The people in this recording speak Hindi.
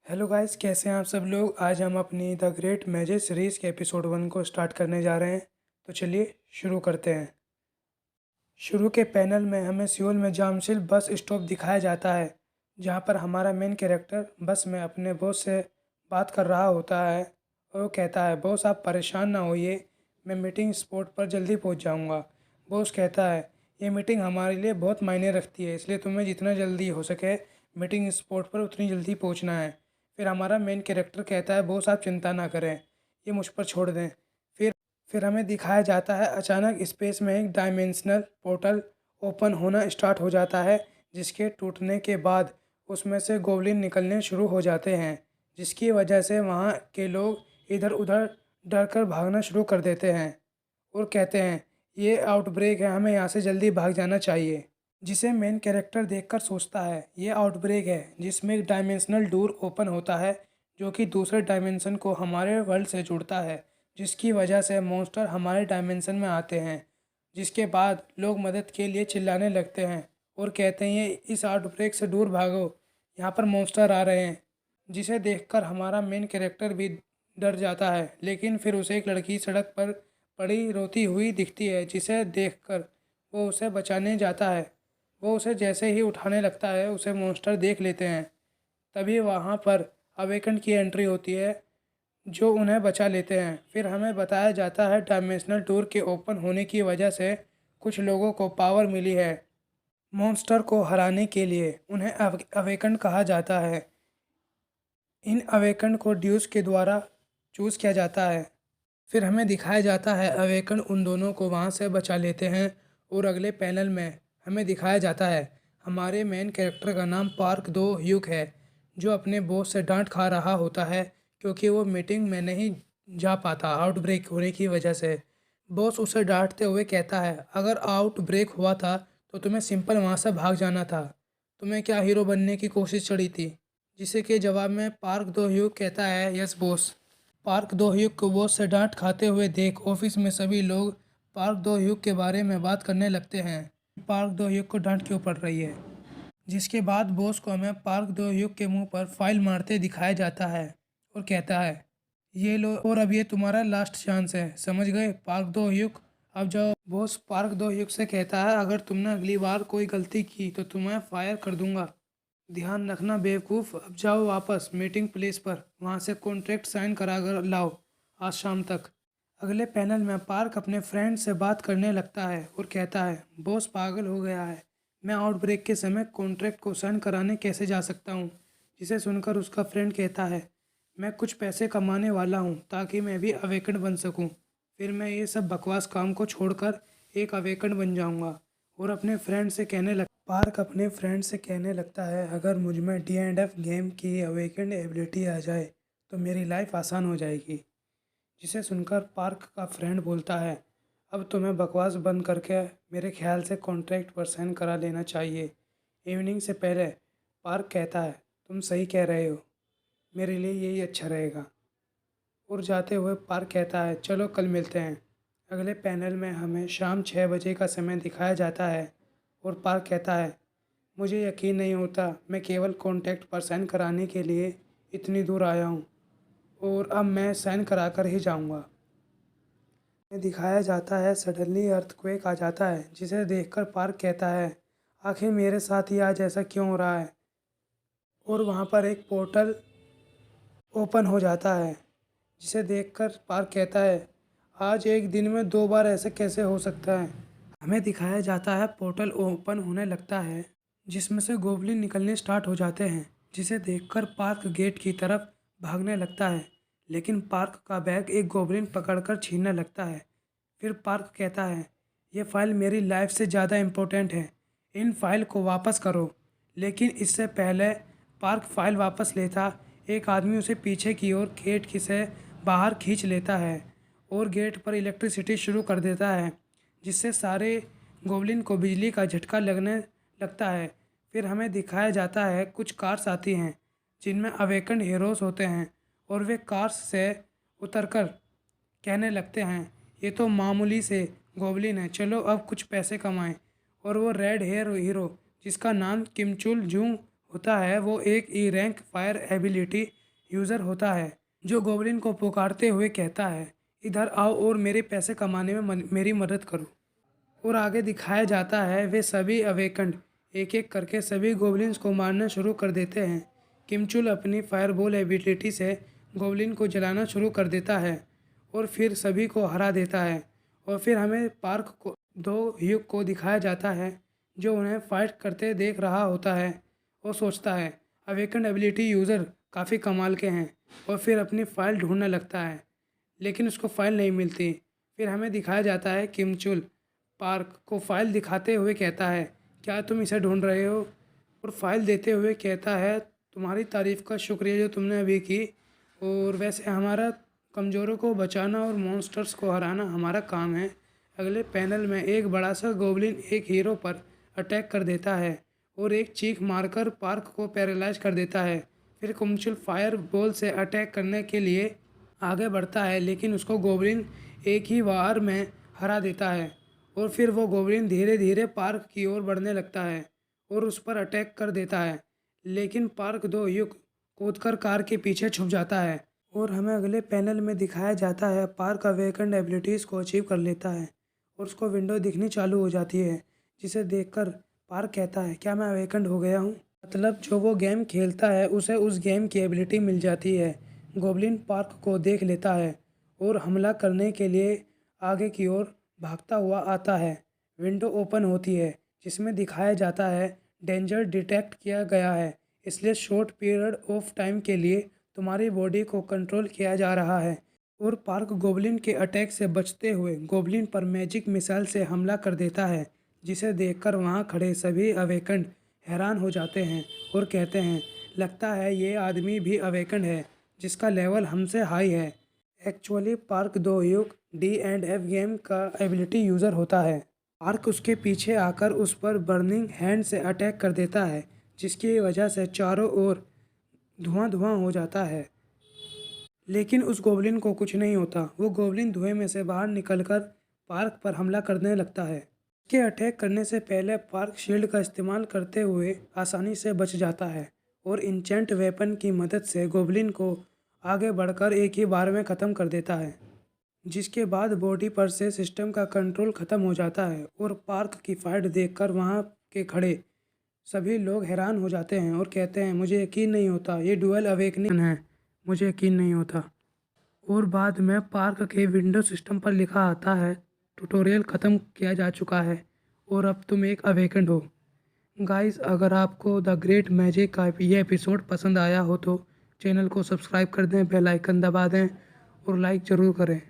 हेलो गाइस, कैसे हैं आप सब लोग। आज हम अपनी द ग्रेट मैजिक सीरीज़ के एपिसोड 1 को स्टार्ट करने जा रहे हैं। तो चलिए शुरू करते हैं। शुरू के पैनल में हमें सियोल में जामशिल बस स्टॉप दिखाया जाता है, जहां पर हमारा मेन कैरेक्टर बस में अपने बॉस से बात कर रहा होता है। और वो कहता है, बॉस आप परेशान ना होइए, मैं मीटिंग स्पॉट पर जल्दी पहुंच जाऊंगा। बॉस कहता है, ये मीटिंग हमारे लिए बहुत मायने रखती है, इसलिए तुम्हें जितना जल्दी हो सके मीटिंग स्पॉट पर उतनी जल्दी पहुंचना है। फिर हमारा मेन कैरेक्टर कहता है, बॉस आप चिंता ना करें, ये मुझ पर छोड़ दें। फिर हमें दिखाया जाता है, अचानक स्पेस में एक डायमेंशनल पोर्टल ओपन होना स्टार्ट हो जाता है, जिसके टूटने के बाद उसमें से गोब्लिन निकलने शुरू हो जाते हैं, जिसकी वजह से वहाँ के लोग इधर उधर डर कर भागना शुरू कर देते हैं और कहते हैं, ये आउटब्रेक है, हमें यहाँ से जल्दी भाग जाना चाहिए। जिसे मेन कैरेक्टर देखकर सोचता है, ये आउटब्रेक है जिसमें एक डायमेंशनल डोर ओपन होता है, जो कि दूसरे डायमेंशन को हमारे वर्ल्ड से जुड़ता है, जिसकी वजह से मॉन्स्टर हमारे डायमेंशन में आते हैं। जिसके बाद लोग मदद के लिए चिल्लाने लगते हैं और कहते हैं, इस आउटब्रेक से दूर भागो, यहाँ पर मॉन्स्टर आ रहे हैं। जिसे देखकर हमारा मेन कैरेक्टर भी डर जाता है, लेकिन फिर उसे एक लड़की सड़क पर पड़ी रोती हुई दिखती है, जिसे देखकर वो उसे बचाने जाता है। वो उसे जैसे ही उठाने लगता है, उसे मॉन्स्टर देख लेते हैं। तभी वहाँ पर अवेकन की एंट्री होती है, जो उन्हें बचा लेते हैं। फिर हमें बताया जाता है, डायमेंशनल डोर के ओपन होने की वजह से कुछ लोगों को पावर मिली है मॉन्स्टर को हराने के लिए। उन्हें अवेकन कहा जाता है। इन अवेकन को ड्यूस के द्वारा चूज़ किया जाता है। फिर हमें दिखाया जाता है, अवेकन उन दोनों को वहाँ से बचा लेते हैं। और अगले पैनल में हमें दिखाया जाता है, हमारे मेन कैरेक्टर का नाम पार्क दो ह्यूक है, जो अपने बॉस से डांट खा रहा होता है, क्योंकि वो मीटिंग में नहीं जा पाता आउटब्रेक होने की वजह से। बॉस उसे डांटते हुए कहता है, अगर आउटब्रेक हुआ था तो तुम्हें सिंपल वहाँ से भाग जाना था, तुम्हें क्या हीरो बनने की कोशिश चढ़ी थी। जिसे के जवाब में पार्क दो ह्यूक कहता है, यस बॉस। पार्क दो ह्यूक को बॉस से डांट खाते हुए देख ऑफिस में सभी लोग पार्क दो ह्यूक के बारे में बात करने लगते हैं। पार्क दो ह्यूक को डांट क्यों पड़ रही है। जिसके बाद बॉस को हमें पार्क दो ह्यूक के मुंह पर फाइल मारते दिखाया जाता है और कहता है, ये लो, और अब ये तुम्हारा लास्ट चांस है, समझ गए पार्क दो ह्यूक, अब जाओ। बॉस पार्क दो ह्यूक से कहता है, अगर तुमने अगली बार कोई गलती की तो तुम्हें फायर कर दूंगा। ध्यान रखना बेवकूफ़, अब जाओ वापस मीटिंग प्लेस पर, वहाँ से कॉन्ट्रैक्ट साइन करा कर लाओ आज शाम तक। अगले पैनल में पार्क अपने फ्रेंड से बात करने लगता है और कहता है, बॉस पागल हो गया है, मैं आउटब्रेक के समय कॉन्ट्रैक्ट को साइन कराने कैसे जा सकता हूँ। जिसे सुनकर उसका फ्रेंड कहता है, मैं कुछ पैसे कमाने वाला हूँ ताकि मैं भी अवेकन बन सकूँ, फिर मैं ये सब बकवास काम को छोड़कर एक अवेकन बन जाऊँगा। और पार्क अपने फ्रेंड से कहने लगता है, अगर मुझ में D&F गेम की अवेकेंड एबिलिटी आ जाए तो मेरी लाइफ आसान हो जाएगी। जिसे सुनकर पार्क का फ्रेंड बोलता है, अब तुम्हें बकवास बंद करके मेरे ख्याल से कॉन्ट्रैक्ट पर साइन करा लेना चाहिए इवनिंग से पहले। पार्क कहता है, तुम सही कह रहे हो, मेरे लिए यही अच्छा रहेगा। और जाते हुए पार्क कहता है, चलो कल मिलते हैं। अगले पैनल में हमें शाम 6 बजे का समय दिखाया जाता है और पार्क कहता है, मुझे यकीन नहीं होता, मैं केवल कॉन्टैक्ट पर साइन कराने के लिए इतनी दूर आया हूँ और अब मैं साइन करा कर ही जाऊँगा। में दिखाया जाता है, सडनली अर्थक्वेक आ जाता है, जिसे देखकर पार्क कहता है, आखिर मेरे साथ ही आज ऐसा क्यों हो रहा है। और वहाँ पर एक पोर्टल ओपन हो जाता है, जिसे देखकर पार्क कहता है, आज एक दिन में 2 बार ऐसे कैसे हो सकता है। हमें दिखाया जाता है, पोर्टल ओपन होने लगता है, जिसमें से गोबलिन निकलने स्टार्ट हो जाते हैं। जिसे देखकर पार्क गेट की तरफ भागने लगता है, लेकिन पार्क का बैग एक गोबलिन पकड़कर छीनने लगता है। फिर पार्क कहता है, ये फाइल मेरी लाइफ से ज़्यादा इम्पोर्टेंट है, इन फाइल को वापस करो। लेकिन इससे पहले पार्क फाइल वापस लेता, एक आदमी उसे पीछे की ओर गेट से बाहर खींच लेता है और गेट पर इलेक्ट्रिसिटी शुरू कर देता है, जिससे सारे गोबलिन को बिजली का झटका लगने लगता है। फिर हमें दिखाया जाता है, कुछ कार्स आती हैं जिनमें अवेकन्ड हीरोज़ होते हैं और वे कार्स से उतरकर कहने लगते हैं, ये तो मामूली से गोबलिन है, चलो अब कुछ पैसे कमाएं। और वो रेड हेयर हीरो, जिसका नाम किमचुल जूंग होता है वो एक E rank fire ability user होता है जो गोब्लिन को पुकारते हुए कहता है, इधर आओ और मेरे पैसे कमाने में मेरी मदद करो। और आगे दिखाया जाता है वे सभी अवेकंड एक एक करके सभी गोब्लिन्स को मारना शुरू कर देते हैं। किमचुल अपनी फायरबॉल एबिलिटी से गोब्लिन को जलाना शुरू कर देता है और फिर सभी को हरा देता है। और फिर हमें पार्क को दो युग को दिखाया जाता है जो उन्हें फाइट करते देख रहा होता है और सोचता है अवेकंड एबिलिटी यूज़र काफ़ी कमाल के हैं, और फिर अपनी फ़ाइल ढूंढने लगता है लेकिन उसको फ़ाइल नहीं मिलती। फिर हमें दिखाया जाता है किमचुल पार्क को फ़ाइल दिखाते हुए कहता है, क्या तुम इसे ढूंढ रहे हो? और फाइल देते हुए कहता है, तुम्हारी तारीफ़ का शुक्रिया जो तुमने अभी की, और वैसे हमारा कमज़ोरों को बचाना और मॉन्स्टर्स को हराना हमारा काम है। अगले पैनल में एक बड़ा सा गोब्लिन एक हीरो पर अटैक कर देता है और एक चीख मारकर पार्क को पैरालाइज कर देता है। फिर कुमचुल फायर बॉल से अटैक करने के लिए आगे बढ़ता है लेकिन उसको गोब्लिन एक ही वार में हरा देता है। और फिर वो गोब्लिन धीरे धीरे पार्क की ओर बढ़ने लगता है और उस पर अटैक कर देता है, लेकिन पार्क दो युग कूदकर कार के पीछे छुप जाता है। और हमें अगले पैनल में दिखाया जाता है पार्क अवेकन्ड एबिलिटीज़ को अचीव कर लेता है और उसको विंडो दिखनी चालू हो जाती है, जिसे देखकर पार्क कहता है, क्या मैं अवेकन्ड हो गया हूँ? मतलब जो वो गेम खेलता है उसे उस गेम की एबिलिटी मिल जाती है। गोब्लिन पार्क को देख लेता है और हमला करने के लिए आगे की ओर भागता हुआ आता है। विंडो ओपन होती है जिसमें दिखाया जाता है डेंजर डिटेक्ट किया गया है, इसलिए शॉर्ट पीरियड ऑफ टाइम के लिए तुम्हारी बॉडी को कंट्रोल किया जा रहा है। और पार्क गोब्लिन के अटैक से बचते हुए गोब्लिन पर मैजिक मिसाइल से हमला कर देता है, जिसे देखकर वहां खड़े सभी अवेकंड हैरान हो जाते हैं और कहते हैं, लगता है ये आदमी भी अवेकंड है जिसका लेवल हमसे हाई है। एक्चुअली पार्क दो युग D&F गेम का एबिलिटी यूज़र होता है। पार्क उसके पीछे आकर उस पर बर्निंग हैंड से अटैक कर देता है, जिसकी वजह से चारों ओर धुआं धुआं हो जाता है। लेकिन उस गोब्लिन को कुछ नहीं होता। वो गोब्लिन धुएं में से बाहर निकलकर पार्क पर हमला करने लगता है। उसके अटैक करने से पहले पार्क शील्ड का इस्तेमाल करते हुए आसानी से बच जाता है और इंचेंट वेपन की मदद से गोब्लिन को आगे बढ़कर एक ही बार में ख़त्म कर देता है, जिसके बाद बॉडी पर से सिस्टम का कंट्रोल ख़त्म हो जाता है। और पार्क की फाइट देखकर वहाँ के खड़े सभी लोग हैरान हो जाते हैं और कहते हैं, मुझे यकीन नहीं होता ये डुअल अवेकनिंग है, मुझे यकीन नहीं होता। और बाद में पार्क के विंडो सिस्टम पर लिखा आता है, ट्यूटोरियल ख़त्म किया जा चुका है और अब तुम एक अवेकन्ड हो। गाइस, अगर आपको द ग्रेट मैजिक का ये एपिसोड पसंद आया हो तो चैनल को सब्सक्राइब कर दें, बेल आइकन दबा दें और लाइक ज़रूर करें।